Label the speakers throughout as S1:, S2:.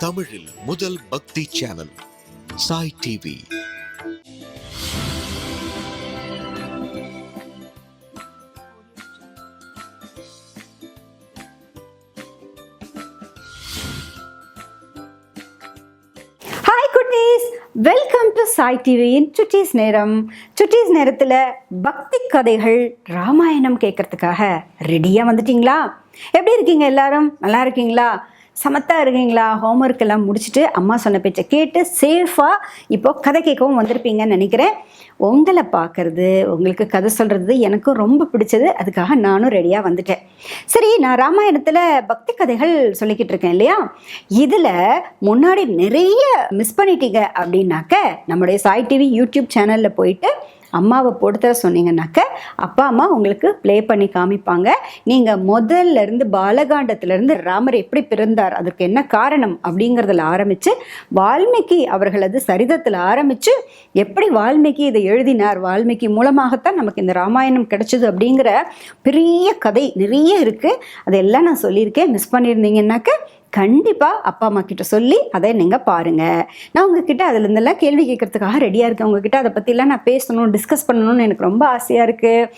S1: தமிழில் முதல் பக்தி சேனல் சாய் டிவி.
S2: ஹாய் குட்டீஸ், வெல்கம் டு சாய் டிவியின் சுட்டீஸ் நேரம். சுட்டீஸ் நேரத்தில் பக்தி கதைகள் ராமாயணம் கேட்கறதுக்காக ரெடியாக வந்துட்டீங்களா? எப்படி இருக்கீங்க எல்லாரும்? நல்லா இருக்கீங்களா? சமத்தாக இருக்கீங்களா? ஹோம்ஒர்க் எல்லாம் முடிச்சுட்டு அம்மா சொன்ன பேச்சை கேட்டு சேஃபாக இப்போ கதை கேட்கவும் வந்திருப்பீங்கன்னு நினைக்கிறேன். உங்களை பார்க்குறது, உங்களுக்கு கதை சொல்கிறது எனக்கும் ரொம்ப பிடிச்சது. அதுக்காக நானும் ரெடியாக வந்துட்டேன். சரி, நான் ராமாயணத்தில் பக்தி கதைகள் சொல்லிக்கிட்டு இருக்கேன் இல்லையா? இதில் முன்னாடி நிறைய மிஸ் பண்ணிட்டீங்க அப்படின்னாக்க நம்முடைய சாய் டிவி யூடியூப் சேனலில் போயிட்டு அம்மாவை போட்டு தர சொன்னீங்கன்னாக்க அப்பா அம்மா உங்களுக்கு ப்ளே பண்ணி காமிப்பாங்க. நீங்கள் முதல்ல இருந்து பாலகாண்டத்திலேருந்து ராமர் எப்படி பிறந்தார், அதற்கு என்ன காரணம் அப்படிங்கிறதுல ஆரம்பித்து வால்மீகி அவர்களது சரிதத்தில் ஆரம்பித்து எப்படி வால்மீகி இதை எழுதினார், வால்மீகி மூலமாகத்தான் நமக்கு இந்த ராமாயணம் கிடைச்சிது அப்படிங்கிற பெரிய கதை நிறைய இருக்குது. அதெல்லாம் நான் சொல்லியிருக்கேன். மிஸ் பண்ணியிருந்தீங்கன்னாக்க கண்டிப்பாக அப்பா அம்மா கிட்ட சொல்லி அதை நீங்கள் பாருங்கள். நான் உங்ககிட்ட அதுலேருந்தெல்லாம் கேள்வி கேட்கறதுக்காக ரெடியாக இருக்கேன். உங்ககிட்ட அதை பற்றிலாம் நான் பேசணும், டிஸ்கஸ் பண்ணணும்னு எனக்கு ரொம்ப ஆசையாக இருக்குது.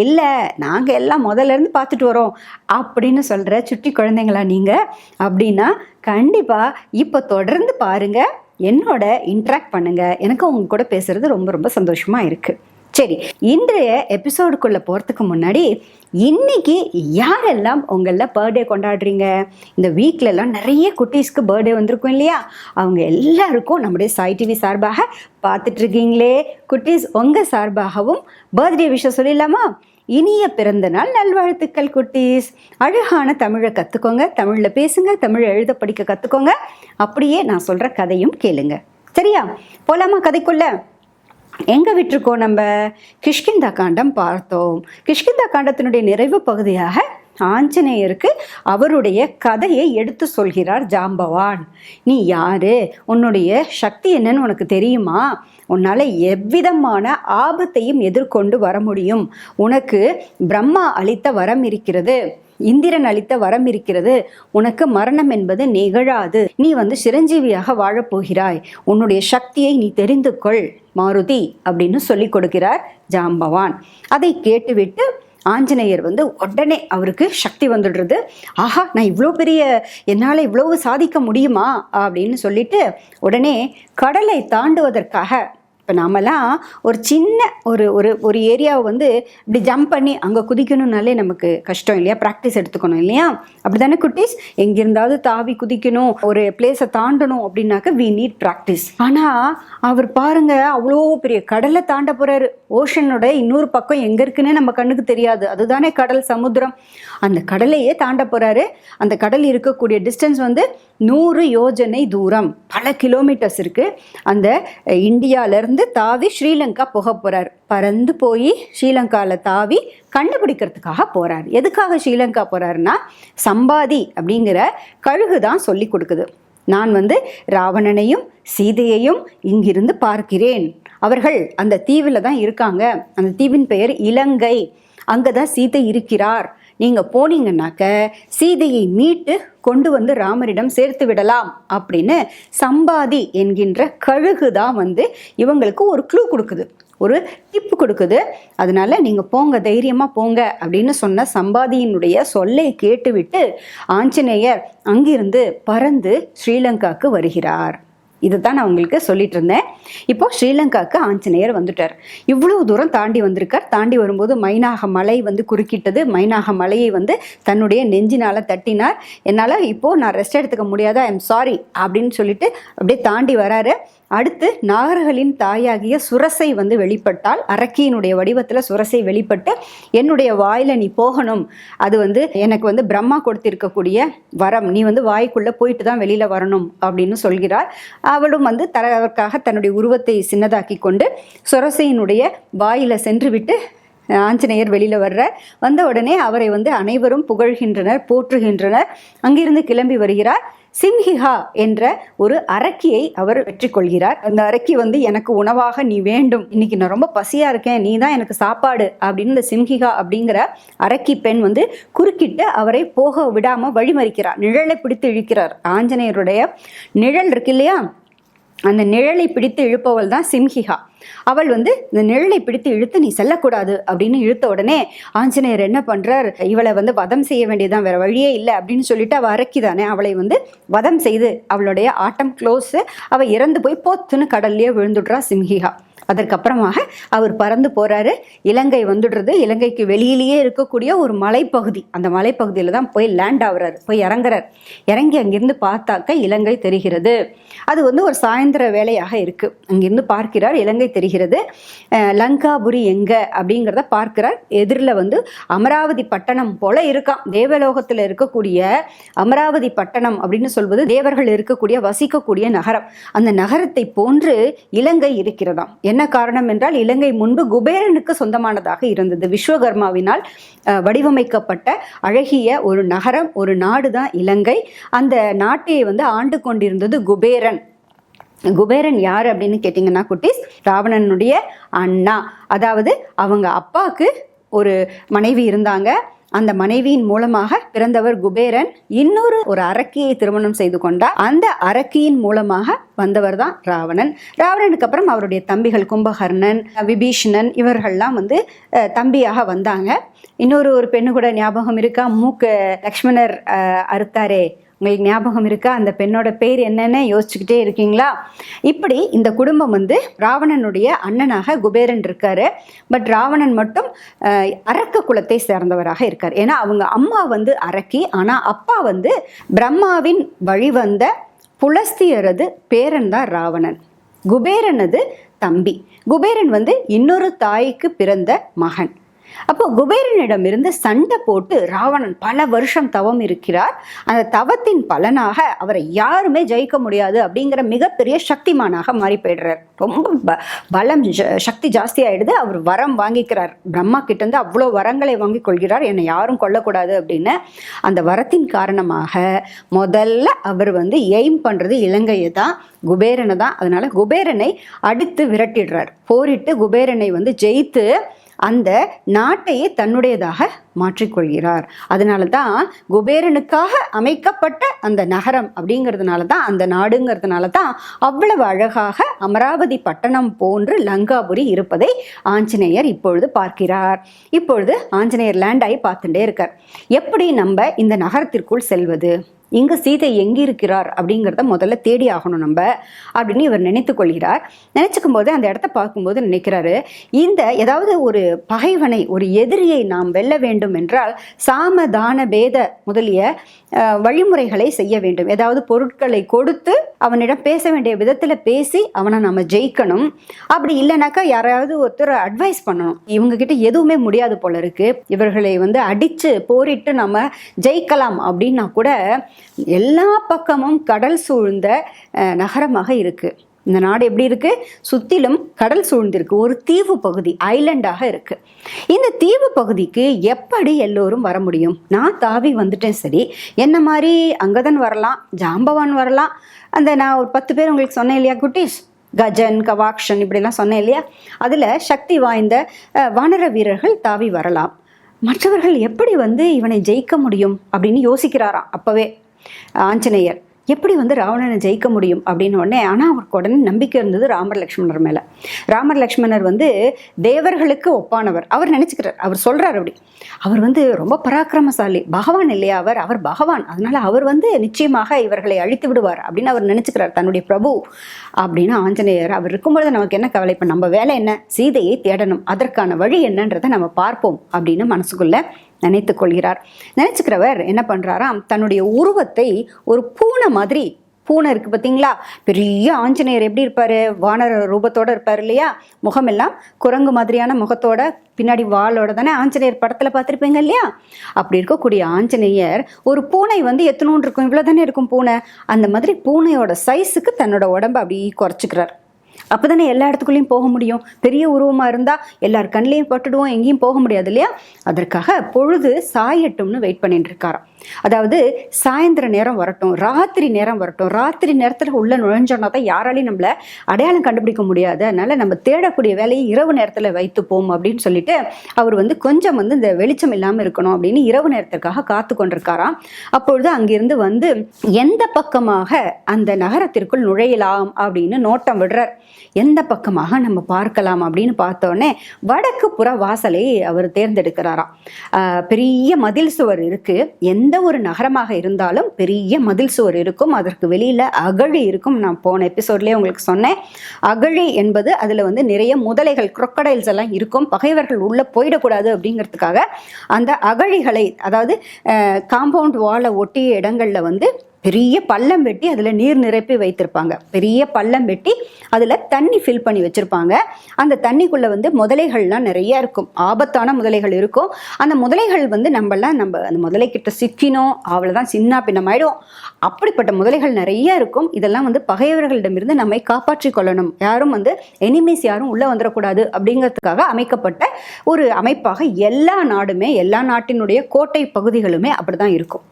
S2: இல்லை, நாங்கள் எல்லாம் முதல்லேருந்து பார்த்துட்டு வரோம் அப்படின்னு சொல்கிற சுட்டி குழந்தைங்களா நீங்கள் அப்படின்னா கண்டிப்பாக இப்போ தொடர்ந்து பாருங்கள், என்னோட இன்ட்ராக்ட் பண்ணுங்கள். எனக்கு உங்க கூட பேசுகிறது ரொம்ப ரொம்ப சந்தோஷமாக இருக்குது. சரி, இன்றைய எபிசோடுக்குள்ளே போகிறதுக்கு முன்னாடி இன்னைக்கு யாரெல்லாம் உங்களில் பர்த்டே கொண்டாடுறீங்க? இந்த வீக்லலாம் நிறைய குட்டீஸ்க்கு பர்த்டே வந்திருக்கும் இல்லையா? அவங்க எல்லாருக்கும் நம்முடைய சாய் டிவி சார்பாக பார்த்துட்ருக்கீங்களே குட்டீஸ், உங்கள் சார்பாகவும் பர்த்டே விஷயம் சொல்லிடலாமா? இனிய பிறந்த நாள் நல்வாழ்த்துக்கள் குட்டீஸ். அழகான தமிழை கற்றுக்கோங்க, தமிழில் பேசுங்க, தமிழை எழுத படிக்க கற்றுக்கோங்க. அப்படியே நான் சொல்கிற கதையும் கேளுங்க. சரியா? போலாமா கதைக்குள்ள? எங்கே விட்டுருக்கோம்? நம்ம கிஷ்கிந்தா காண்டம் பார்த்தோம். கிஷ்கிந்தா காண்டத்தினுடைய நிறைவு பகுதியாக ஆஞ்சநேயருக்கு அவருடைய கதையை எடுத்து சொல்கிறார் ஜாம்பவான். நீ யாரு, உன்னுடைய சக்தி என்னன்னு உனக்கு தெரியுமா? உன்னால் எவ்விதமான ஆபத்தையும் எதிர்கொண்டு வர முடியும். உனக்கு பிரம்மா அளித்த வரம் இருக்கிறது, இந்திரன் அளித்த வரம் இருக்கிறது. உனக்கு மரணம் என்பது நிகழாது. நீ சிரஞ்சீவியாக வாழப்போகிறாய். உன்னுடைய சக்தியை நீ தெரிந்து கொள் மாருதி அப்படின்னு சொல்லி கொடுக்கிறார் ஜாம்பவான். அதை கேட்டுவிட்டு ஆஞ்சநேயர் உடனே அவருக்கு சக்தி வந்துடுறது. ஆஹா, நான் இவ்வளோ பெரிய, என்னால் இவ்வளவு சாதிக்க முடியுமா அப்படின்னு சொல்லிட்டு உடனே கடலை தாண்டுவதற்காக, இப்போ நாமெல்லாம் ஒரு சின்ன ஒரு ஒரு ஒரு ஏரியாவை இப்படி ஜம்ப் பண்ணி அங்கே குதிக்கணும்னாலே நமக்கு கஷ்டம் இல்லையா? ப்ராக்டிஸ் எடுத்துக்கணும் இல்லையா? அப்படி தானே குட்டீஸ்? எங்கிருந்தாவது தாவி குதிக்கணும், ஒரு பிளேஸை தாண்டணும் அப்படின்னாக்க வி நீட் ப்ராக்டிஸ். ஆனால் அவர் பாருங்க, அவ்வளோ பெரிய கடலை தாண்ட போகிறாரு. ஓஷனோட இன்னொரு பக்கம் எங்கே இருக்குன்னு நம்ம கண்ணுக்கு தெரியாது, அதுதானே கடல், சமுத்திரம். அந்த கடலையே தாண்ட போகிறாரு. அந்த கடல் இருக்கக்கூடிய டிஸ்டன்ஸ் 100 யோஜனை தூரம், பல கிலோமீட்டர்ஸ் இருக்குது. அந்த இந்தியாவிலேருந்து தாவி ஸ்ரீலங்கா போக போகிறார். பறந்து போய் ஸ்ரீலங்காவில் தாவி கண்டுபிடிக்கிறதுக்காக போகிறார். எதுக்காக ஸ்ரீலங்கா போகிறாருன்னா, சம்பாதி அப்படிங்கிற கழுகு தான் சொல்லி கொடுக்குது. நான் ராவணனையும் சீதையையும் இங்கிருந்து பார்க்கிறேன். அவர்கள் அந்த தீவில் தான் இருக்காங்க. அந்த தீவின் பெயர் இலங்கை. அங்கே தான் சீதை இருக்கிறார். நீங்கள் போனீங்கன்னாக்க சீதையை மீட்டு கொண்டு ராமரிடம் சேர்த்து விடலாம் அப்படின்னு சம்பாதி என்கின்ற கழுகு தான் இவங்களுக்கு ஒரு க்ளூ கொடுக்குது, ஒரு டிப்பு கொடுக்குது. அதனால நீங்கள் போங்க, தைரியமாக போங்க அப்படின்னு சொன்ன சம்பாதியினுடைய சொல்லை கேட்டுவிட்டு ஆஞ்சநேயர் அங்கிருந்து பறந்து ஸ்ரீலங்காவுக்கு வருகிறார். இதுதான் நான் உங்களுக்கு சொல்லிட்டு இருந்தேன். இப்போ ஸ்ரீலங்காவுக்கு ஆஞ்சநேயர் வந்துட்டார். இவ்வளோ தூரம் தாண்டி வந்திருக்கார். தாண்டி வரும்போது மைனாக மலை குறுக்கிட்டது. மைனாக மலையை தன்னுடைய நெஞ்சினால் தட்டினார். என்னால் இப்போது நான் ரெஸ்ட் எடுத்துக்க முடியாதா, ஐ எம் சாரி அப்படின்னு சொல்லிட்டு அப்படியே தாண்டி வராரு. அடுத்து நாகர்களின் தாயாகிய சுரசை வெளிப்பட்டால், அரக்கியினுடைய வடிவத்தில் சுரசை வெளிப்பட்டு, என்னுடைய வாயில் நீ போகணும், அது எனக்கு பிரம்மா கொடுத்திருக்கக்கூடிய வரம், நீ வாய்க்குள்ளே போயிட்டு தான் வெளியில் வரணும் அப்படின்னு சொல்கிறார். அவளும் தரவதற்காக தன்னுடைய உருவத்தை சின்னதாக்கி கொண்டு சுரசையினுடைய வாயில் சென்று விட்டு ஆஞ்சநேயர் வெளியில் வந்த உடனே அவரை வந்து அனைவரும் புகழ்கின்றனர், போற்றுகின்றனர். அங்கிருந்து கிளம்பி வருகிறார். சிம்ஹிகா என்ற ஒரு அரக்கியை அவர் வெற்றி கொள்கிறார். அந்த அரக்கி வந்து எனக்கு உணவாக நீ வேண்டும், இன்னைக்கு நான் ரொம்ப பசியா இருக்கேன், நீ தான் எனக்கு சாப்பாடு அப்படின்னு இந்த சிம்ஹிகா அப்படிங்கிற அரக்கி பெண் வந்து குறுக்கிட்டு அவரை போக விடாம வழிமறிக்கிறார். நிழலை பிடித்து இழுக்கிறார். ஆஞ்சநேயருடைய நிழல் இருக்கு இல்லையா, அந்த நிழலை பிடித்து இழுப்பவள் தான் சிம்ஹிகா. அவள் வந்து இந்த நிழலை பிடித்து இழுத்து நீ செல்லக்கூடாது அப்படின்னு இழுத்த உடனே ஆஞ்சநேயர் என்ன பண்றார், இவளை வந்து வதம் செய்ய வேண்டியதுதான், வேற வழியே இல்லை அப்படின்னு சொல்லிட்டு அவள் அரக்கிதானே, அவளை வந்து வதம் செய்து அவளுடைய ஆட்டம் க்ளோஸ், அவள் இறந்து போய் போத்துன்னு கடல்லையே விழுந்துடுறா சிம்ஹிகா. அதற்கப்புறமாக அவர் பறந்து போறாரு. இலங்கை வந்துடுறது. இலங்கைக்கு வெளியிலேயே இருக்கக்கூடிய ஒரு மலைப்பகுதி, அந்த மலைப்பகுதியில் தான் போய் லேண்ட் ஆகுறாரு, போய் இறங்குறார். இறங்கி அங்கிருந்து பார்த்தாக்க இலங்கை தெரிகிறது. அது வந்து ஒரு சாயந்தர வேலையாக இருக்கு. அங்கிருந்து பார்க்கிறார், இலங்கை தெரிகிறது. லங்காபுரி எங்க அப்படிங்கிறத பார்க்கிறார். எதிரில் வந்து அமராவதி பட்டணம் போல இருக்கான். தேவலோகத்தில் இருக்கக்கூடிய அமராவதி பட்டணம் அப்படின்னு சொல்வது தேவர்கள் இருக்கக்கூடிய வசிக்கக்கூடிய நகரம். அந்த நகரத்தை போன்று இலங்கை இருக்கிறதாம். என்ன காரணம் என்றால், இலங்கை முன்பு குபேரனுக்கு சொந்தமானதாக இருந்தது. விஸ்வகர்மாவினால் வடிவமைக்கப்பட்ட அழகிய ஒரு நகரம், ஒரு நாடு தான் இலங்கை. அந்த நாட்டை வந்து ஆண்டு கொண்டிருந்தது குபேரன். குபேரன் யார் அப்படின்னு கேட்டிங்கன்னா குட்டீஸ், ராவணனுடைய அண்ணா. அதாவது அவங்க அப்பாவுக்கு ஒரு மனைவி இருந்தாங்க. அந்த மனைவியின் மூலமாக பிறந்தவர் குபேரன். ஒரு அரக்கியை திருமணம் செய்து கொண்டார். அந்த அரக்கியின் மூலமாக வந்தவர் தான் ராவணன். ராவணனுக்கு அப்புறம் அவருடைய தம்பிகள் கும்பகர்ணன், விபீஷணன் இவர்கள்லாம் வந்து தம்பியாக வந்தாங்க. ஒரு பெண்ணு கூட ஞாபகம் இருக்கா, மூக்கு லக்ஷ்மணர் அறுத்தாரே, உங்களுக்கு ஞாபகம் இருக்கா? அந்த பெண்ணோட பேர் என்னன்னு யோசிச்சுக்கிட்டே இருக்கீங்களா? இப்படி இந்த குடும்பம் வந்து ராவணனுடைய அண்ணனாக குபேரன் இருக்காரு. பட் ராவணன் மட்டும் அரக்க குலத்தை சேர்ந்தவராக இருக்கார். ஏன்னா அவங்க அம்மா வந்து அரக்கி, ஆனா அப்பா வந்து பிரம்மாவின் வழிவந்த புலஸ்தியரது பேரன் தான் ராவணன். குபேரனது தம்பி. குபேரன் வந்து இன்னொரு தாய்க்கு பிறந்த மகன். அப்போ குபேரனிடமிருந்து சண்டை போட்டு ராவணன் பல வருஷம் தவம் இருக்கிறார். அந்த தவத்தின் பலனாக அவரை யாருமே ஜெயிக்க முடியாது அப்படிங்கிற மிகப்பெரிய சக்திமானாக மாறி போயிடுறார். ரொம்ப பலம் சக்தி ஜாஸ்தி ஆயிடுது. அவர் வரம் வாங்கிக்கிறார். பிரம்மா கிட்ட இருந்து அவ்வளோ வரங்களை வாங்கி கொள்கிறார், என்னை யாரும் கொல்லக்கூடாது அப்படின்னு. அந்த வரத்தின் காரணமாக முதல்ல அவர் வந்து எய்ம் பண்றது இலங்கையை தான், குபேரனை தான். அதனால குபேரனை அடித்து விரட்டிடுறார். போரிட்டு குபேரனை வந்து ஜெயித்து அந்த நாட்டையே தன்னுடையதாக மாற்றிக்கொள்கிறார். அதனால தான் குபேரனுக்காக அமைக்கப்பட்ட அந்த நகரம் அப்படிங்கிறதுனால தான், அந்த நாடுங்கிறதுனால தான் அவ்வளவு அழகாக அமராவதி பட்டணம் போன்று லங்காபுரி இருப்பதை ஆஞ்சநேயர் இப்பொழுது பார்க்கிறார். இப்பொழுது ஆஞ்சநேயர் லேண்ட் ஆகி பார்த்துட்டே இருக்கார். எப்படி நம்ம இந்த நகரத்திற்குள் செல்வது, இங்கு சீதை எங்கிருக்கிறார் அப்படிங்கிறத முதல்ல தேடி ஆகணும் நம்ம அப்படின்னு இவர் நினைத்து கொள்கிறார். நினைச்சுக்கும் போது அந்த இடத்த பார்க்கும்போது நினைக்கிறாரு, இந்த ஏதாவது ஒரு பகைவனை, ஒரு எதிரியை நாம் வெல்ல வேண்டும் என்றால் சாம தான பேத முதலிய வழிமுறைகளை செய்ய வேண்டும். ஏதாவது பொருட்களை கொடுத்து அவனிடம் பேச வேண்டிய விதத்துல பேசி அவனை நம்ம ஜெயிக்கணும். அப்படி இல்லைனாக்கா யாராவது ஒருத்தர் அட்வைஸ் பண்ணணும். இவங்க கிட்ட எதுவுமே முடியாது போல இருக்கு, இவர்களை வந்து அடிச்சு போரிட்டு நம்ம ஜெயிக்கலாம் அப்படின்னா கூட எல்லா பக்கமும் கடல் சூழ்ந்த நகரமாக இருக்கு. இந்த நாடு எப்படி இருக்கு, சுத்திலும் கடல் சூழ்ந்திருக்கு. ஒரு தீவு பகுதி, ஐலண்டாக இருக்கு. இந்த தீவு பகுதிக்கு எப்படி எல்லோரும் வர முடியும்? நான் தாவி வந்துட்டேன், சரி, என்ன மாதிரி அங்கதன் வரலாம், ஜாம்பவான் வரலாம். நான் ஒரு 10 பேர் உங்களுக்கு சொன்னேன் இல்லையா குட்டீஸ், கஜன், கவாக்ஷன் இப்படிலாம் சொன்னேன் இல்லையா, அதில் சக்தி வாய்ந்த வானர வீரர்கள் தாவி வரலாம். மற்றவர்கள் எப்படி வந்து இவனை ஜெயிக்க முடியும் அப்படின்னு யோசிக்கிறாராம் அப்பவே ஆஞ்சநேயர். எப்படி வந்து ராவணனை ஜெயிக்க முடியும் அப்படின்னு உடனே, ஆனால் அவருக்கு உடனே நம்பிக்கை இருந்தது ராமர் லக்ஷ்மணர் மேலே. ராமர் லக்ஷ்மணர் வந்து தேவர்களுக்கு ஒப்பானவர் அவர் நினச்சிக்கிறார். அவர் சொல்கிறார் அப்படி, அவர் வந்து ரொம்ப பராக்கிரமசாலி, பகவான் இல்லையா அவர் பகவான், அதனால அவர் வந்து நிச்சயமாக இவர்களை அழித்து விடுவார் அப்படின்னு அவர் நினச்சிக்கிறார், தன்னுடைய பிரபு அப்படின்னு. ஆஞ்சநேயர் அவர் இருக்கும்பொழுது நமக்கு என்ன கவலை, இப்போ நம்ம வேலை என்ன, சீதையை தேடணும், அதற்கான வழி என்னன்றதை நம்ம பார்ப்போம் அப்படின்னு மனசுக்குள்ள நினைத்து கொள்கிறார். நினைச்சுக்கிறவர் என்ன பண்றாராம், தன்னுடைய உருவத்தை ஒரு பூனை மாதிரி, பூனை இருக்கு பார்த்தீங்களா, பெரிய ஆஞ்சநேயர் எப்படி இருப்பாரு, வானர ரூபத்தோட இருப்பார் இல்லையா, முகமெல்லாம் குரங்கு மாதிரியான முகத்தோட, பின்னாடி வாளோட தானே ஆஞ்சநேயர் படத்துல பார்த்துருப்பீங்க இல்லையா, அப்படி இருக்கக்கூடிய ஆஞ்சநேயர் ஒரு பூனை வந்து எத்தனோன்னு இருக்கும், இவ்வளோ தானே இருக்கும் பூனை, அந்த மாதிரி பூனையோட சைஸுக்கு தன்னோட உடம்பை அப்படி குறைச்சிக்கிறார். அப்போதானே எல்லா இடத்துக்குள்ளேயும் போக முடியும். பெரிய உருவமாக இருந்தால் எல்லார் கண்ணிலையும் பட்டுடுவோம், எங்கேயும் போக முடியாது இல்லையா? அதற்காக பொழுது சாயட்டும்னு வெயிட் பண்ணிட்டு இருக்காராம். அதாவது சாயந்தர நேரம் வரட்டும், ராத்திரி நேரம் வரட்டும், ராத்திரி நேரத்தில் உள்ள நுழைஞ்சோன்னா தான் யாராலையும் நம்மளை அடையாளம் கண்டுபிடிக்க முடியாது. அதனால நம்ம தேடக்கூடிய வேலையை இரவு நேரத்தில் வைத்துப்போம் அப்படின்னு சொல்லிட்டு அவர் கொஞ்சம் இந்த வெளிச்சம் இல்லாமல் இருக்கணும் அப்படின்னு இரவு நேரத்திற்காக காத்து கொண்டிருக்காராம். அப்பொழுது அங்கிருந்து எந்த பக்கமாக அந்த நகரத்திற்குள் நுழையலாம் அப்படின்னு நோட்டம் விடுறார். எந்த பக்கமாக நம்ம பார்க்கலாம் அப்படின்னு பார்த்தோன்னே வடக்கு புற வாசலை அவர் தேர்ந்தெடுக்கிறாராம். பெரிய மதில் சுவர் இருக்கு. எந்த ஒரு நகரமாக இருந்தாலும் பெரிய மதில் சுவர் இருக்கும், அதற்கு வெளியில அகழி இருக்கும். நான் போன எபிசோட்லயே உங்களுக்கு சொன்னேன். அகழி என்பது அதுல நிறைய முதலைகள், crocodiles எல்லாம் இருக்கும். பகைவர்கள் உள்ள போயிடக்கூடாது அப்படிங்கிறதுக்காக அந்த அகழிகளை, அதாவது காம்பவுண்ட் வாலை ஒட்டிய இடங்கள்ல பெரிய பள்ளம் வெட்டி அதில் நீர் நிரப்பி வைத்திருப்பாங்க. பெரிய பள்ளம் வெட்டி அதில் தண்ணி ஃபில் பண்ணி வச்சுருப்பாங்க. அந்த தண்ணிக்குள்ளே முதலைகள்லாம் நிறைய இருக்கும், ஆபத்தான முதலைகள் இருக்கும். அந்த முதலைகள் நம்ம அந்த முதலைக்கிட்ட சிக்கினோம், அவ்வளோதான், சின்ன பின்னமாயிடும். அப்படிப்பட்ட முதலைகள் நிறைய இருக்கும். இதெல்லாம் பகைவர்களிடமிருந்து நம்மை காப்பாற்றி கொள்ளணும், யாரும் எனிமீஸ் யாரும் உள்ளே வந்துடக்கூடாது அப்படிங்கிறதுக்காக அமைக்கப்பட்ட ஒரு அமைப்பாக எல்லா நாடுமே, எல்லா நாட்டினுடைய கோட்டை பகுதிகளுமே அப்படி தான் இருக்கும்.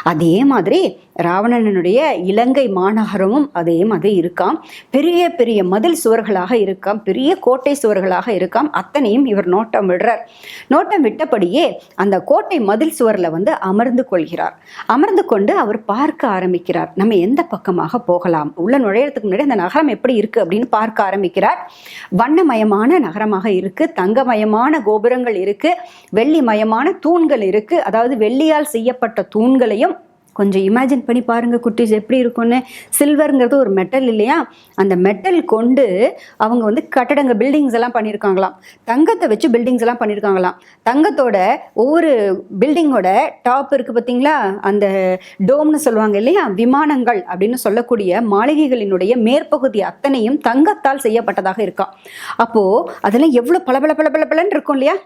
S2: அதே மாதிரி ராவணனுடைய இலங்கை மாநகரமும் அதே மாதிரி இருக்காம். பெரிய பெரிய மதில் சுவர்களாக இருக்காம், பெரிய கோட்டை சுவர்களாக இருக்காம். அத்தனையும் இவர் நோட்டம் விடுறார். நோட்டம் விட்டபடியே அந்த கோட்டை மதில் சுவரில் அமர்ந்து கொள்கிறார். அமர்ந்து கொண்டு அவர் பார்க்க ஆரம்பிக்கிறார். நம்ம எந்த பக்கமாக போகலாம், உள்ள நுழையறதுக்கு முன்னாடி அந்த நகரம் எப்படி இருக்கு அப்படின்னு பார்க்க ஆரம்பிக்கிறார். வண்ணமயமான நகரமாக இருக்கு, தங்கமயமான கோபுரங்கள் இருக்கு, வெள்ளிமயமான தூண்கள் இருக்கு. அதாவது வெள்ளியால் செய்யப்பட்ட தூண்களையும் கொஞ்சம் இமேஜின் பண்ணி பாருங்க குட்டீஸ், எப்படி இருக்கும்னு. சில்வருங்கிறது ஒரு மெட்டல் இல்லையா? அந்த மெட்டல் கொண்டு அவங்க கட்டடங்க, பில்டிங்ஸ் எல்லாம் பண்ணியிருக்காங்களாம். தங்கத்தை வச்சு பில்டிங்ஸ் எல்லாம் பண்ணியிருக்காங்களாம். தங்கத்தோட ஒவ்வொரு பில்டிங்கோட டாப் இருக்குது பார்த்தீங்களா, அந்த டோம்னு சொல்லுவாங்க இல்லையா, விமானங்கள் அப்படின்னு சொல்லக்கூடிய மாளிகைகளினுடைய மேற்பகுதி அத்தனையும் தங்கத்தால் செய்யப்பட்டதாக இருக்காம். அப்போது அதெல்லாம் எவ்வளோ பளபளன்னு இருக்கும் இல்லையா?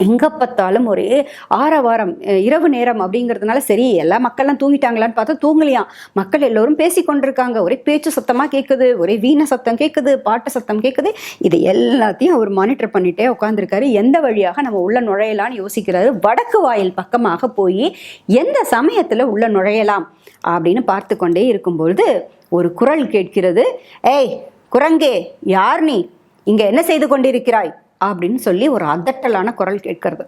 S2: எங்கே பார்த்தாலும் ஒரே ஆரவாரம். இரவு நேரம் அப்படிங்கிறதுனால சரி, எல்லா மக்கள்லாம் தூங்கிட்டாங்களான்னு பார்த்தா தூங்கலையாம். மக்கள் எல்லோரும் பேசி கொண்டிருக்காங்க. ஒரே பேச்சு சத்தமாக கேட்குது, ஒரே வீண சத்தம் கேட்குது, பாட்டு சத்தம் கேட்குது. இது எல்லாத்தையும் அவர் மானிட்டர் பண்ணிட்டே உட்காந்துருக்காரு. எந்த வழியாக நம்ம உள்ள நுழையலான்னு யோசிக்கிறாரு. வடக்கு வாயில் பக்கமாக போய் எந்த சமயத்தில் உள்ள நுழையலாம் அப்படின்னு பார்த்து கொண்டே இருக்கும்பொழுது ஒரு குரல் கேட்கிறது. ஏய் குரங்கே, யார் நீ? இங்கே என்ன செய்து கொண்டிருக்கிறாய் அப்படின்னு சொல்லி ஒரு அதட்டலான குரல் கேட்கறது.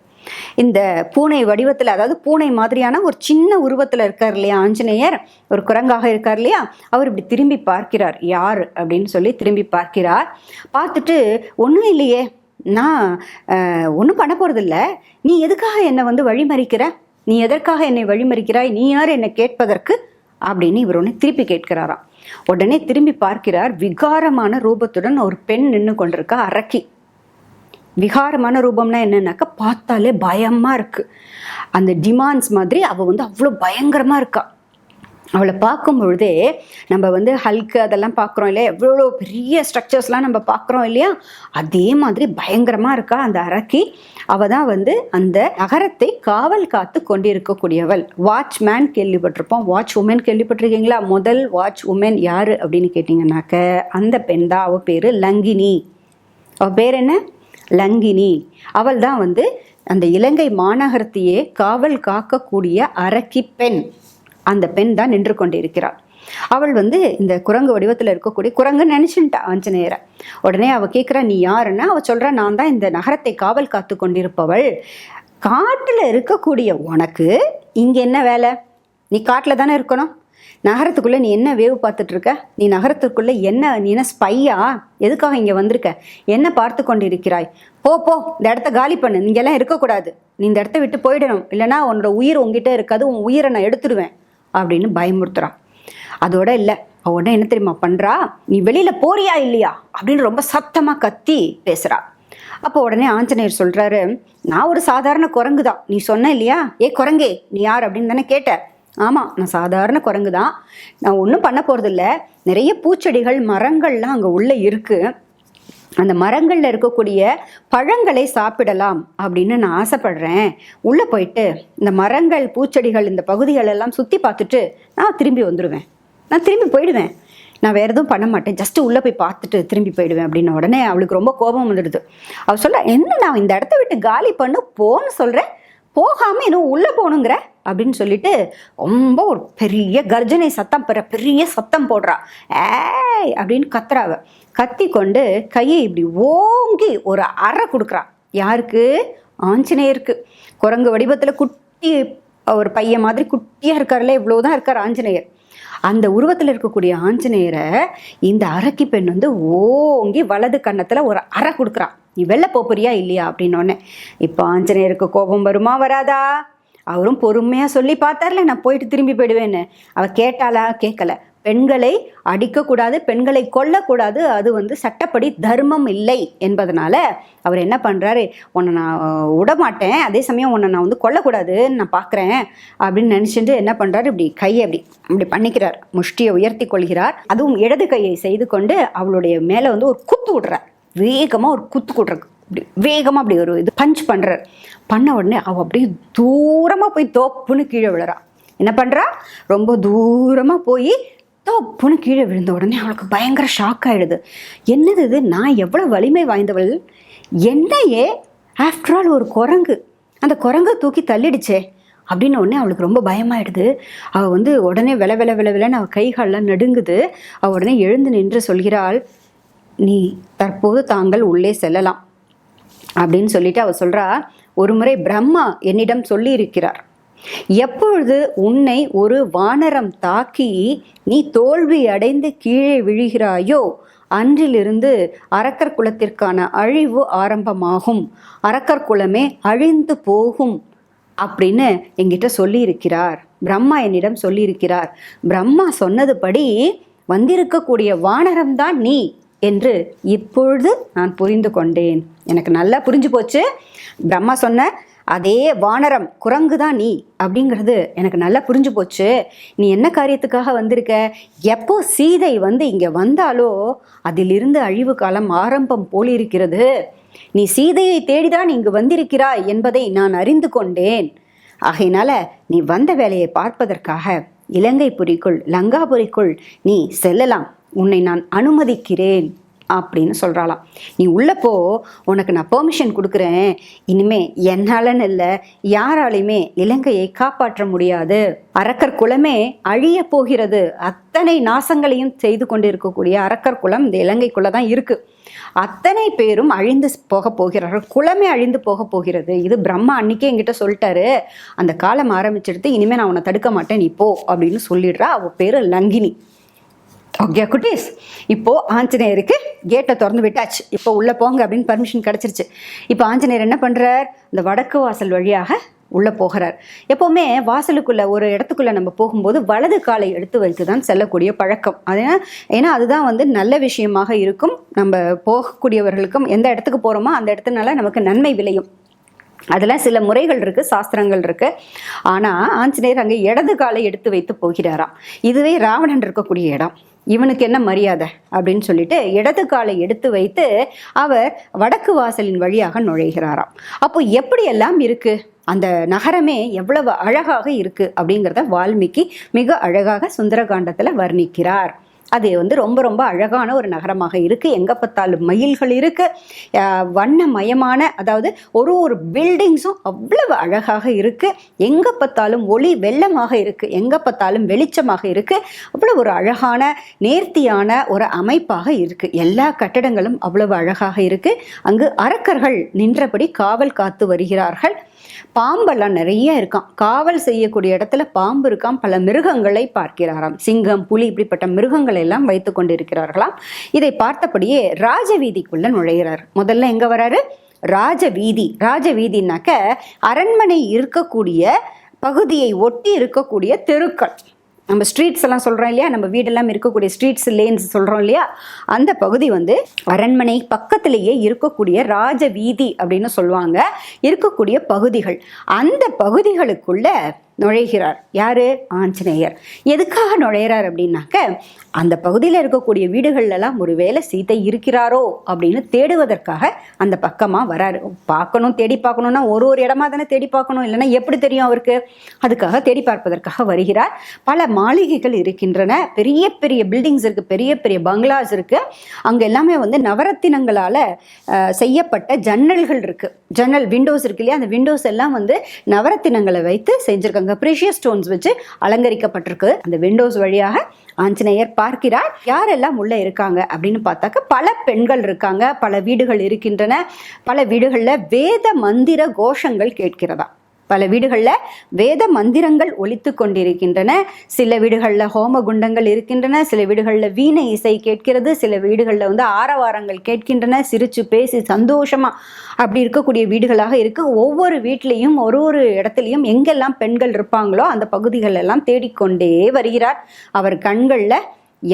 S2: இந்த பூனை வடிவத்தில், அதாவது பூனை மாதிரியான ஒரு சின்ன உருவத்தில் இருக்கார் இல்லையா ஆஞ்சநேயர், ஒரு குரங்காக இருக்கார் இல்லையா, அவர் இப்படி திரும்பி பார்க்கிறார். யார் அப்படின்னு சொல்லி திரும்பி பார்க்கிறார். பார்த்துட்டு ஒன்றும் இல்லையே, நான் ஒன்றும் பண்ண போகிறதில்ல, நீ எதுக்காக என்னை வழிமறிக்கிற, நீ எதற்காக என்னை வழிமறிக்கிறாய், நீ யார் என்னை கேட்பதற்கு அப்படின்னு இவர் ஒன்று திருப்பி கேட்கிறாராம். உடனே திரும்பி பார்க்கிறார். விகாரமான ரூபத்துடன் ஒரு பெண் நின்று கொண்டிருக்கா, அரக்கி. விகாரமான ரூபம்னா என்னன்னாக்கா பார்த்தாலே பயமா இருக்கு. அந்த டிமாண்ட்ஸ் மாதிரி அவ அவ்வளோ பயங்கரமா இருக்கா. அவளை பார்க்கும் பொழுதே நம்ம ஹல்க்கு அதெல்லாம் பார்க்குறோம் இல்லையா, எவ்வளோ பெரிய ஸ்ட்ரக்சர்ஸ்லாம் நம்ம பார்க்குறோம் இல்லையா, அதே மாதிரி பயங்கரமாக இருக்கா அந்த அரக்கி. அவள் தான் அந்த நகரத்தை காவல் காத்து கொண்டிருக்கக்கூடியவள். வாட்ச்மேன் கேள்விப்பட்டிருப்போம், வாட்ச் உமன் கேள்விப்பட்டிருக்கீங்களா? முதல் வாட்ச் உமன் யார் அப்படின்னு கேட்டிங்கன்னாக்க அந்த பெண் தான். அவள் பேர் லங்கினி. அவள் பேர் என்ன? லங்கினி. அவள் தான் அந்த இலங்கை மாநகரத்தையே காவல் காக்கக்கூடிய அரக்கி பெண். அந்த பெண் தான் நின்று கொண்டிருக்கிறாள். அவள் இந்த குரங்கு வடிவத்தில் இருக்கக்கூடிய குரங்குன்னு நினைச்சுட்டா ஆஞ்சநேயரை. உடனே அவள் கேட்குறா, நீ யாருன்னா? அவள் சொல்கிறா, நான் தான் இந்த நகரத்தை காவல் காத்து கொண்டிருப்பவள். காட்டில் இருக்கக்கூடிய உனக்கு இங்கே என்ன வேலை? நீ காட்டில் தானே இருக்கணும், நகரத்துக்குள்ளே நீ என்ன வேவு பார்த்துட்ருக்க? நீ நகரத்துக்குள்ளே நீ என்ன ஸ்பையா? எதுக்காக இங்கே வந்திருக்க? என்ன பார்த்து கொண்டு இருக்கிறாய்? போ இந்த இடத்த காலி பண்ணு, நீங்கெல்லாம் இருக்கக்கூடாது, நீ இந்த இடத்த விட்டு போயிடணும், இல்லைனா உன்னோட உயிர் உங்ககிட்ட இருக்காது, உன் உயிரை நான் எடுத்துடுவேன் அப்படின்னு பயமுறுத்துறான். அதோட இல்லை, அவட என்ன தெரியுமா பண்ணுறா, நீ வெளியில் போறியா இல்லையா அப்படின்னு ரொம்ப சத்தமாக கத்தி பேசுகிறா. அப்போ உடனே ஆஞ்சநேயர் சொல்கிறாரு, நான் ஒரு சாதாரண குரங்கு தான், நீ சொன்ன இல்லையா, ஏ குரங்கே நீ யார் அப்படின்னு தானே கேட்ட? ஆமாம், நான் சாதாரண குரங்கு தான், நான் ஒன்றும் பண்ண போகிறதில்ல. நிறைய பூச்செடிகள் மரங்கள்லாம் அங்கே உள்ளே இருக்குது, அந்த மரங்களில் இருக்கக்கூடிய பழங்களை சாப்பிடலாம் அப்படின்னு நான் ஆசைப்படுறேன். உள்ளே போயிட்டு இந்த மரங்கள் பூச்செடிகள் இந்த பகுதிகளெல்லாம் சுற்றி பார்த்துட்டு நான் திரும்பி வந்துடுவேன், நான் திரும்பி போயிடுவேன். நான் வேறு எதுவும் பண்ண மாட்டேன், ஜஸ்ட்டு உள்ளே போய் பார்த்துட்டு திரும்பி போயிடுவேன் அப்படின்ன உடனே அவளுக்கு ரொம்ப கோபம் வந்துடுது. அவள் சொல்ல, என்ன நான் இந்த இடத்த விட்டு காலி பண்ண போன்னு சொல்கிறேன், போகாமல் இன்னும் உள்ளே போகணுங்கிற அப்படின்னு சொல்லிட்டு ரொம்ப ஒரு பெரிய கர்ஜனை சத்தம் பெரிய சத்தம் போடுறா. ஏய் அப்படின்னு கத்துறாவ. கத்தி கொண்டு கையை இப்படி ஓங்கி ஒரு அறை கொடுக்குறா. யாருக்கு? ஆஞ்சநேயருக்கு. குரங்கு வடிவத்தில் குட்டி ஒரு பையன் மாதிரி குட்டியாக இருக்கார்ல, இவ்வளோதான் இருக்கார் ஆஞ்சநேயர். அந்த உருவத்தில் இருக்கக்கூடிய ஆஞ்சநேயரை இந்த அரக்கி பெண் வந்து ஓங்கி வலது கன்னத்தில் ஒரு அறை கொடுக்குறான். நீ வெளில போறியா இல்லையா அப்படின்னோடனே இப்போ ஆஞ்சநேயருக்கு கோபம் வருமா வராதா? அவரும் பொறுமையாக சொல்லி பார்த்தார்ல, நான் போயிட்டு திரும்பி போயிடுவேன்னு. அவள் கேட்டாளா? கேட்கல. பெண்களை அடிக்கக்கூடாது, பெண்களை கொல்லக்கூடாது, அது வந்து சட்டப்படி தர்மம் இல்லை என்பதனால அவர் என்ன பண்ணுறாரு, உன்னை நான் விடமாட்டேன், அதே சமயம் உன்னை நான் வந்து கொல்லக்கூடாதுன்னு நான் பார்க்குறேன் அப்படின்னு நினச்சிட்டு என்ன பண்ணுறாரு, இப்படி கையை இப்படி பண்ணிக்கிறார், முஷ்டியை உயர்த்தி கொள்கிறார். அதுவும் இடது கையை செய்து கொண்டு அவளுடைய மேலே வந்து ஒரு குத்து விடுறார். வேகமாக ஒரு குத்து கொடுக்குறக்கு இப்படி வேகமாக அப்படி ஒரு இது பஞ்ச் பண்ணுறார். பண்ண உடனே அவள் அப்படியே தூரமாக போய் தோப்புன்னு கீழே விழுறா. என்ன பண்ணுறா, ரொம்ப தூரமாக போய் தோப்புன்னு கீழே விழுந்த உடனே அவளுக்கு பயங்கர ஷாக் ஆகிடுது. என்னது இது, நான் எவ்வளோ வலிமை வாய்ந்தவள், என்னையே ஆஃப்டர் ஆல் ஒரு குரங்கு அந்த குரங்கை தூக்கி தள்ளிடுச்சே அப்படின்னு உடனே அவளுக்கு ரொம்ப பயமாயிடுது. அவள் வந்து உடனே விலன்னு அவள் கைகாலெலாம் நடுங்குது. அவள் உடனே எழுந்து நின்று சொல்கிறாள், நீ தற்போது தாங்கள் உள்ளே செல்லலாம் அப்படின்னு சொல்லிட்டு அவள் சொல்கிறா. ஒரு முறை பிரம்மா என்னிடம் சொல்லி இருக்கிறார், எப்பொழுது உன்னை ஒரு வானரம் தாக்கி நீ தோல்வி அடைந்து கீழே விழுகிறாயோ அன்றிலிருந்து அரக்கர் குலத்திற்கான அழிவு ஆரம்பமாகும், அரக்கர் குலமே அழிந்து போகும் அப்படின்னு என்கிட்ட சொல்லியிருக்கிறார். பிரம்மா என்னிடம் சொல்லியிருக்கிறார். பிரம்மா சொன்னதுபடி வந்திருக்கக்கூடிய வானரம்தான் நீ என்று இப்பொழுது நான் புரிந்து கொண்டேன். எனக்கு நல்லா புரிஞ்சு போச்சு. பிரம்மா சொன்ன அதே வானரம் குரங்கு தான் நீ அப்படிங்கிறது எனக்கு நல்லா புரிஞ்சு போச்சு. நீ என்ன காரியத்துக்காக வந்திருக்க, எப்போ சீதை வந்து இங்கே வந்தாலோ அதிலிருந்து அழிவு காலம் ஆரம்பம் போலிருக்கிறது. நீ சீதையை தேடிதான் இங்கு வந்திருக்கிறாய் என்பதை நான் அறிந்து கொண்டேன். ஆகையினால நீ வந்த வேலையை பார்ப்பதற்காக இலங்கைபுரிக்குள் லங்காபுரிக்குள் நீ செல்லலாம், உன்னை நான் அனுமதிக்கிறேன் அப்படின்னு சொல்கிறாளாம். நீ உள்ளே போ, உனக்கு நான் பெர்மிஷன் கொடுக்குறேன். இனிமே என்னாலன்னு இல்லை, யாராலையுமே இலங்கையை காப்பாற்ற முடியாது. அரக்கர் குலமே அழிய போகிறது. அத்தனை நாசங்களையும் செய்து கொண்டு இருக்கக்கூடிய அரக்கர் குலம் இந்த இலங்கைக்குள்ளே தான் இருக்குது. அத்தனை பேரும் அழிந்து போக போகிறார்கள், குலமே அழிந்து போக போகிறது. இது பிரம்மா அன்னைக்கே என்கிட்ட சொல்லிட்டாரு. அந்த காலம் ஆரம்பிச்செடுத்து இனிமேல் நான் உன்னை தடுக்க மாட்டேன், நீ போ அப்படின்னு சொல்லிடுறா. அவள் பேர் லங்கினி. ஓகே குட்டீஸ், இப்போது ஆஞ்சநேயருக்கு கேட்டை திறந்து விட்டாச்சு. இப்போ உள்ளே போங்க அப்படின்னு பர்மிஷன் கிடச்சிருச்சு. இப்போ ஆஞ்சநேயர் என்ன பண்ணுறார், இந்த வடக்கு வாசல் வழியாக உள்ளே போகிறார். எப்போவுமே வாசலுக்குள்ளே ஒரு இடத்துக்குள்ளே நம்ம போகும்போது வலது காலை எடுத்து வைத்து தான் செல்லக்கூடிய பழக்கம். ஏன்னா அதுதான் வந்து நல்ல விஷயமாக இருக்கும். நம்ம போகக்கூடியவர்களுக்கும் எந்த இடத்துக்கு போகிறோமோ அந்த இடத்துனால நமக்கு நன்மை விளையும். அதில் சில முறைகள் இருக்குது, சாஸ்திரங்கள் இருக்குது. ஆனால் ஆஞ்சநேயர் அங்கே இடது காலை எடுத்து வைத்து போகிறாராம். இதுவே ராவணன் இருக்கக்கூடிய இடம், இவனுக்கு என்ன மரியாதை அப்படின்னு சொல்லிட்டு இடது காலை எடுத்து வைத்து அவர் வடக்கு வாசலின் வழியாக நுழைகிறாராம். அப்போ எப்படியெல்லாம் இருக்குது அந்த நகரமே, எவ்வளவு அழகாக இருக்குது அப்படிங்கிறத வால்மீகி மிக அழகாக சுந்தரகாண்டத்தில் வர்ணிக்கிறார். அது வந்து ரொம்ப ரொம்ப அழகான ஒரு நகரமாக இருக்குது. எங்கே பார்த்தாலும் மயில்கள் இருக்குது, வண்ணமயமான, அதாவது ஒரு பில்டிங்ஸும் அவ்வளவு அழகாக இருக்குது. எங்கே பார்த்தாலும் ஒளி வெள்ளமாக இருக்குது, எங்கே பார்த்தாலும் வெளிச்சமாக இருக்குது. அவ்வளோ ஒரு அழகான நேர்த்தியான ஒரு அமைப்பாக இருக்குது. எல்லா கட்டடங்களும் அவ்வளவு அழகாக இருக்குது. அங்கு அரக்கர்கள் நின்றபடி காவல் காத்து வருகிறார்கள். பாம்பெல்லாம் நிறைய இருக்கான், காவல் செய்யக்கூடிய இடத்துல பாம்பு இருக்கான். பல மிருகங்களை பார்க்கிறாராம், சிங்கம், புலி, இப்படிப்பட்ட மிருகங்களை எல்லாம் வைத்து கொண்டிருக்கிறார்களாம். இதை பார்த்தபடியே ராஜவீதிக்குள்ள நுழைகிறார். முதல்ல எங்க வராரு, ராஜவீதி. ராஜவீதினாக்க அரண்மனை இருக்கக்கூடிய பகுதியை ஒட்டி இருக்கக்கூடிய தெருக்கள். நம்ம ஸ்ட்ரீட்ஸ் எல்லாம் சொல்கிறோம் இல்லையா, நம்ம வீடெல்லாம் இருக்கக்கூடிய ஸ்ட்ரீட்ஸ், லேன்ஸ் சொல்கிறோம் இல்லையா, அந்த பகுதி வந்து அரண்மனை பக்கத்திலேயே இருக்கக்கூடிய ராஜ வீதி அப்படின்னு சொல்லுவாங்க. இருக்கக்கூடிய பகுதிகள், அந்த பகுதிகளுக்குள்ள நுழைகிறார். யாரு? ஆஞ்சநேயர். எதுக்காக நுழையிறார் அப்படின்னாக்க, அந்த பகுதியில் இருக்கக்கூடிய வீடுகள்லாம் ஒருவேளை சீதை இருக்கிறாரோ அப்படின்னு தேடுவதற்காக அந்த பக்கமாக வராரு. பார்க்கணும், தேடி பார்க்கணும்னா ஒரு இடமா தானே தேடி பார்க்கணும், இல்லைன்னா எப்படி தெரியும் அவருக்கு? அதுக்காக தேடி பார்ப்பதற்காக வருகிறார். பல மாளிகைகள் இருக்கின்றன, பெரிய பெரிய பில்டிங்ஸ் இருக்குது, பெரிய பெரிய பங்களாஸ் இருக்குது. அங்கே எல்லாமே வந்து நவரத்தினங்களால் செய்யப்பட்ட ஜன்னல்கள் இருக்குது. ஜன்னல் விண்டோஸ் இருக்கு இல்லையா, அந்த விண்டோஸ் எல்லாம் வந்து நவரத்தினங்களை வைத்து செஞ்சுருக்காங்க. ப்ரீஷியஸ் ஸ்டோன்ஸ் வச்சு அலங்கரிக்கப்பட்டிருக்கு. அந்த விண்டோஸ் வழியாக ஆஞ்சநேயர் பார்க்கிறார். யாரெல்லாம் உள்ள இருக்காங்க அப்படின்னு பார்த்தாக்க, பல பெண்கள் இருக்காங்க, பல வீடுகள் இருக்கின்றன. பல வீடுகளில் வேத மந்திர கோஷங்கள் கேட்கிறதா. பல வீடுகளில் வேத மந்திரங்கள் ஒலித்து கொண்டிருக்கின்றன. சில வீடுகளில் ஹோம குண்டங்கள் இருக்கின்றன, சில வீடுகளில் வீணை இசை கேட்கிறது, சில வீடுகளில் வந்து ஆரவாரங்கள் கேட்கின்றன. சிரிச்சு பேசி சந்தோஷமா அப்படி இருக்கக்கூடிய வீடுகளாக இருக்கு. ஒவ்வொரு வீட்லேயும் ஒரு இடத்துலையும் எங்கெல்லாம் பெண்கள் இருப்பாங்களோ அந்த பகுதிகள் எல்லாம் தேடிக்கொண்டே வருகிறார். அவர் கண்களில்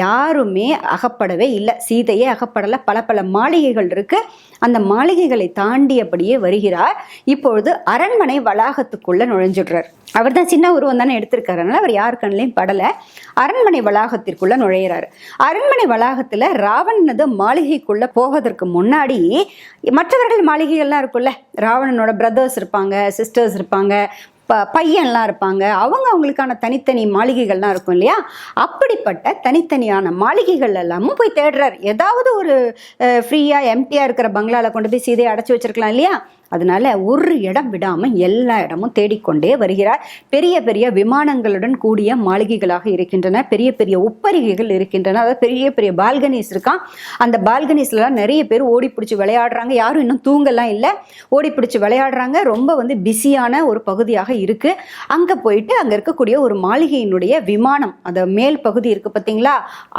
S2: யாருமே அகப்படவே இல்லை, சீதையே அகப்படலை. பல பல மாளிகைகள் இருக்கு. அந்த மாளிகைகளை தாண்டியபடியே வருகிறார். இப்பொழுது அரண்மனை வளாகத்துக்குள்ள நுழைஞ்சிடுறார். அவர் தான் சின்ன உருவம் தானே எடுத்திருக்காரு, அதனால அவர் யார் கண்ணிலையும் படலை. அரண்மனை வளாகத்திற்குள்ள நுழையிறாரு. அரண்மனை வளாகத்தில் ராவணனது மாளிகைக்குள்ள போவதற்கு முன்னாடி மற்றவர்கள் மாளிகைகள்லாம் இருக்குல்ல, ராவணனோட பிரதர்ஸ் இருப்பாங்க, சிஸ்டர்ஸ் இருப்பாங்க, பையன்லாம் இருப்பாங்க, அவங்களுக்கான தனித்தனி மாளிகைகள்லாம் இருக்கும் இல்லையா, அப்படிப்பட்ட தனித்தனியான மாளிகைகள் எல்லாமும் போய் தேடுறார். ஏதாவது ஒரு ஃப்ரீயாக எம்டியாக இருக்கிற பங்களாவில் கொண்டு போய் சீதையை அடைச்சி வச்சிருக்கலாம் இல்லையா, அதனால ஒரு இடம் விடாமல் எல்லா இடமும் தேடிக்கொண்டே வருகிறார். பெரிய பெரிய விமானங்களுடன் கூடிய மாளிகைகளாக இருக்கின்றன, பெரிய பெரிய உப்பரிகைகள் இருக்கின்றன, அதாவது பெரிய பெரிய பால்கனிஸ் இருக்கான். அந்த பால்கனிஸ்லாம் நிறைய பேர் ஓடி பிடிச்சி விளையாடுறாங்க. யாரும் இன்னும் தூங்கலாம் இல்லை, ஓடி பிடிச்சி விளையாடுறாங்க. ரொம்ப வந்து பிஸியான ஒரு பகுதியாக இருக்கு. அங்கே போயிட்டு அங்கே இருக்கக்கூடிய ஒரு மாளிகையினுடைய விமானம், அந்த மேல் பகுதி இருக்கு பார்த்தீங்களா,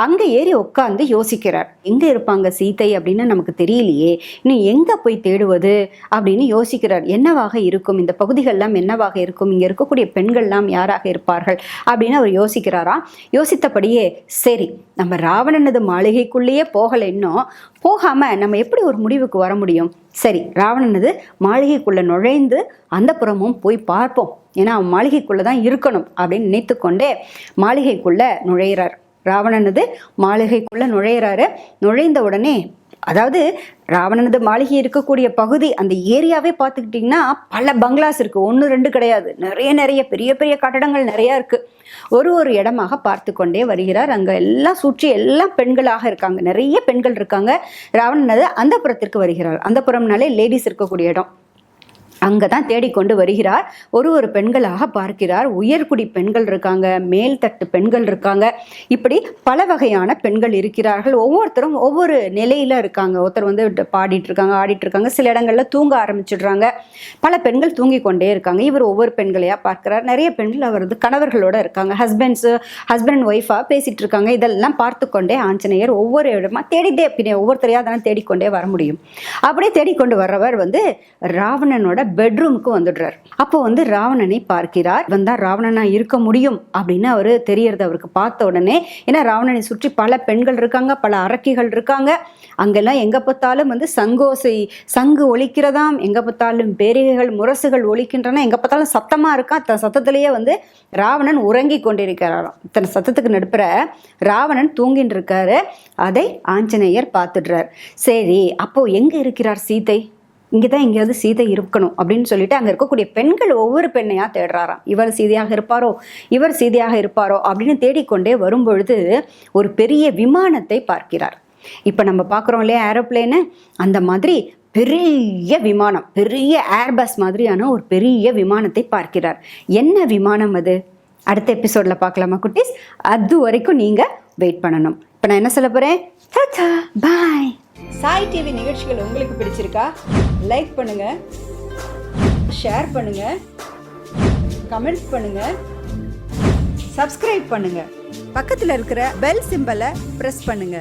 S2: அங்கே ஏறி உட்காந்து யோசிக்கிறார். எங்கே இருப்பாங்க சீதை அப்படின்னு நமக்கு தெரியலையே, இன்னும் எங்கே போய் தேடுவது அப்படின்னு யோசிக்கிறார். என்னவாக இருக்கும், இந்த பகுதிகள்லாம் என்னவாக இருக்கும், இங்க இருக்கக்கூடிய பெண்கள்லாம் யாராக இருப்பார்கள் அப்படின்னு அவர் யோசிக்கிறாராம். யோசித்தபடியே, சரி நம்ம ராவணனது மாளிகைக்குள்ளேயே போகலை, இன்னும் போகாம நம்ம எப்படி ஒரு முடிவுக்கு வர முடியும்? சரி, ராவணனது மாளிகைக்குள்ள நுழைந்து அந்த புறமும் போய் பார்ப்போம், ஏன்னா அவன் மாளிகைக்குள்ள தான் இருக்கணும் அப்படின்னு நினைத்து கொண்டே மாளிகைக்குள்ள நுழையிறார். ராவணனது மாளிகைக்குள்ள நுழையிறாரு. நுழைந்த உடனே, அதாவது ராவணனது மாளிகை இருக்கக்கூடிய பகுதி, அந்த ஏரியாவே பார்த்துக்கிட்டிங்கன்னா பல பங்களாஸ் இருக்குது, 1 2 கிடையாது, நிறைய பெரிய பெரிய கட்டடங்கள் நிறையா இருக்குது. ஒரு இடமாக பார்த்து கொண்டே வருகிறார். அங்கே எல்லாம் சுற்றி எல்லாம் பெண்களாக இருக்காங்க, நிறைய பெண்கள் இருக்காங்க. ராவணனது அந்த புறத்திற்கு வருகிறார். அந்த புறம்னாலே லேடிஸ் இருக்கக்கூடிய இடம். அங்கே தான் தேடிக்கொண்டு வருகிறார். ஒரு பெண்களாக பார்க்கிறார். உயர்குடி பெண்கள் இருக்காங்க, மேல்தட்டு பெண்கள் இருக்காங்க, இப்படி பல வகையான பெண்கள் இருக்கிறார்கள். ஒவ்வொருத்தரும் ஒவ்வொரு நிலையில் இருக்காங்க. ஒருத்தர் வந்து பாடிட்டு இருக்காங்க, ஆடிட்டு இருக்காங்க, சில இடங்கள்ல தூங்க ஆரம்பிச்சிடுறாங்க. பல பெண்கள் தூங்கி கொண்டே இருக்காங்க. இவர் ஒவ்வொரு பெண்களையாக பார்க்கிறார். நிறைய பெண்கள் அவரது கணவர்களோட இருக்காங்க, ஹஸ்பண்ட் அண்ட் ஒய்ஃபாக பேசிட்டு இருக்காங்க. இதெல்லாம் பார்த்து கொண்டே ஆஞ்சநேயர் ஒவ்வொரு இடமா தேடிட்டே, பின்ன ஒவ்வொருத்தரையாக தானே தேடிக்கொண்டே வர முடியும். அப்படியே தேடிக்கொண்டு வர்றவர் வந்து ராவணனோட பெட்ரூமுக்கு வந்துடுறார். அப்போ வந்து ராவணனை பார்க்கிறார். வந்தா ராவணனா இருக்க முடியும் அப்படின்னு அவரு தெரியறது அவருக்கு பார்த்த உடனே. ஏன்னா ராவணனை சுற்றி பல பெண்கள் இருக்காங்க, பல அரக்கிகள் இருக்காங்க. அங்கெல்லாம் எங்க பார்த்தாலும் வந்து சங்கு ஒலிக்கிறதாம், எங்க பார்த்தாலும் பேரிகைகள் முரசுகள் ஒலிக்கின்றன, எங்க பார்த்தாலும் சத்தமா இருக்கா. சத்தத்திலேயே வந்து ராவணன் உறங்கி கொண்டிருக்கிறாராம். இத்தனை சத்தத்துக்கு நடுப்புற ராவணன் தூங்கிட்டு இருக்காரு. அதை ஆஞ்சநேயர் பார்த்துடுறார். சரி, அப்போ எங்க இருக்கிறார் சீதை? இங்கே தான் எங்கேயாவது சீதை இருக்கணும் அப்படின்னு சொல்லிட்டு அங்கே இருக்கக்கூடிய பெண்கள் ஒவ்வொரு பெண்ணையாக தேடுறாராம். இவர் சீதையாக இருப்பாரோ, இவர் சீதையாக இருப்பாரோ அப்படின்னு தேடிக்கொண்டே வரும்பொழுது ஒரு பெரிய விமானத்தை பார்க்கிறார். இப்போ நம்ம பார்க்குறோம் இல்லையா ஏரோப்ளேனு, அந்த மாதிரி பெரிய விமானம், பெரிய ஏர்பஸ் மாதிரியான ஒரு பெரிய விமானத்தை பார்க்கிறார். என்ன விமானம் அது? அடுத்த எபிசோடில் பார்க்கலாமா குட்டீஸ்? அது வரைக்கும் நீங்கள் வெயிட் பண்ணணும். இப்போ நான் என்ன சொல்ல போகிறேன், பாய். சாய் டிவி நிகழ்ச்சிகள் உங்களுக்கு பிடிச்சிருக்கா? லைக் பண்ணுங்க, ஷேர் பண்ணுங்க, கமெண்ட்ஸ் பண்ணுங்க, சப்ஸ்கிரைப் பண்ணுங்க, பக்கத்தில் இருக்கிற பெல் சிம்பலை பிரஸ் பண்ணுங்க.